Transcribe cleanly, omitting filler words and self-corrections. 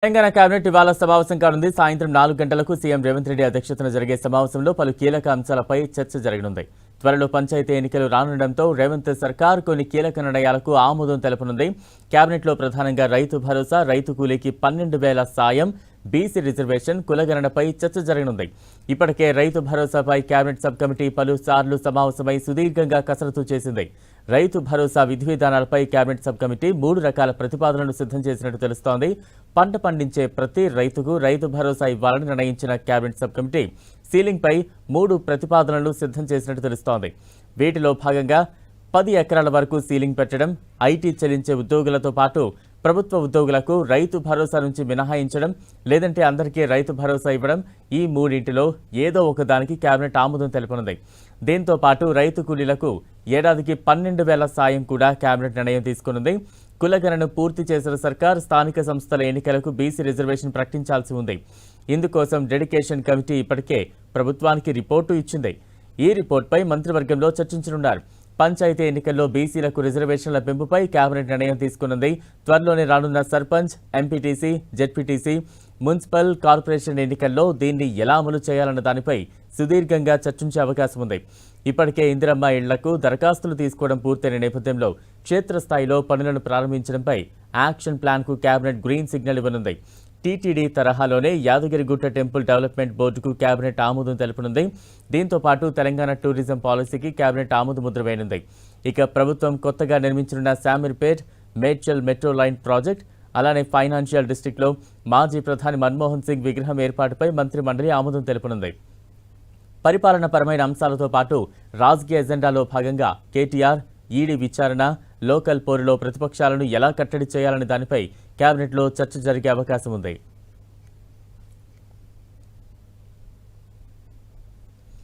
Telangana cabinet ఇవాళ సమావేశం కానుంది. సాయంత్రం 4 గంటలకు సీఎం రేవంత్ రెడ్డి అధ్యక్షతన జరిగే సమావేశంలో పలు కీలక అంశాలపై చర్చ జరగనుంది. త్వరలో పంచాయతీ ఎన్నికలు రానుండడంతో రేవంత్ సర్కార్ కొన్ని కీలక నిర్ణయాలకు ఆమోదం తెలపనుంది. కేబినెట్లో ప్రధానంగా రైతు భరోసా, రైతు కూలీకి 12,000 సాయం, బీసీ రిజర్వేషన్, కులగణనపై చర్చ జరగనుంది. ఇప్పటికే రైతు భరోసాపై కేబినెట్ సబ్ కమిటీ పలుసార్లు సమావేశమై సుదీర్ఘంగా కసరత్తు చేసింది. రైతు భరోసా విధి విధానాలపై కేబినెట్ సబ్ కమిటీ 3 రకాల ప్రతిపాదనలు సిద్ధం చేసినట్టు తెలుస్తోంది. పంట పండించే ప్రతి రైతుకు రైతు భరోసా ఇవ్వాలని నిర్ణయించిన కేబినెట్ సబ్ కమిటీ సీలింగ్పై 3 ప్రతిపాదనలు సిద్ధం చేసినట్టు తెలుస్తోంది. వీటిలో భాగంగా 10 ఎకరాల వరకు సీలింగ్ పెట్టడం, ఐటీ చెల్లించే ఉద్యోగులతో పాటు ప్రభుత్వ ఉద్యోగులకు రైతు భరోసా నుంచి మినహాయించడం, లేదంటే అందరికీ రైతు భరోసా ఇవ్వడం, ఈ మూడింటిలో ఏదో ఒకదానికి కేబినెట్ ఆమోదం తెలపనుంది. దీంతో పాటు రైతు కూలీలకు ఏడాదికి 12,000 సాయం కూడా కేబినెట్ నిర్ణయం తీసుకునుంది. కులగణను పూర్తి చేసిన సర్కార్ స్థానిక సంస్థల ఎన్నికలకు బీసీ రిజర్వేషన్ ప్రకటించాల్సి ఉంది. ఇందుకోసం డెడికేషన్ కమిటీ ఇప్పటికే ప్రభుత్వానికి రిపోర్టు ఇచ్చింది. ఈ రిపోర్టుపై మంత్రివర్గంలో చర్చించనున్నారు. పంచాయతీ ఎన్నికల్లో బీసీలకు రిజర్వేషన్ల పెంపుపై కేబినెట్ నిర్ణయం తీసుకున్నది. త్వరలోనే రానున్న sarpanch, MPTC, ZPTC, municipal corporation ఎన్నికల్లో దీన్ని ఎలా అమలు చేయాలన్న దానిపై సుదీర్ఘంగా చర్చించే అవకాశం ఉంది. ఇప్పటికే ఇందిరమ్మ ఇళ్లకు దరఖాస్తులు తీసుకోవడం పూర్తయిన నేపథ్యంలో క్షేత్రస్థాయిలో పనులను ప్రారంభించడంపై యాక్షన్ ప్లాన్కు కేబినెట్ గ్రీన్ సిగ్నల్ ఇవ్వనుంది. టీటీడీ తరహాలోనే యాదగిరిగుట్ట టెంపుల్ డెవలప్మెంట్ బోర్డుకు కేబినెట్ ఆమోదం తెలుపనుంది. దీంతో పాటు తెలంగాణ టూరిజం పాలసీకి కేబినెట్ ఆమోద ముద్ర వేయనుంది. ఇక ప్రభుత్వం కొత్తగా నిర్మించనున్న Shamirpet Medchal metro line project, అలానే ఫైనాన్షియల్ డిస్ట్రిక్ట్లో మాజీ ప్రధాని మన్మోహన్ సింగ్ విగ్రహం ఏర్పాటుపై మంత్రి మండలి ఆమోదం తెలుపనుంది. పరిపాలనపరమైన అంశాలతో పాటు రాజకీయ ఎజెండాలో భాగంగా కేటీఆర్, ఈడీ విచారణ, లోకల్ పోరులో ప్రతిపక్షాలను ఎలా కట్టడి చేయాలనే దానిపై కేబినెట్లో చర్చ జరిగే అవకాశం ఉంది.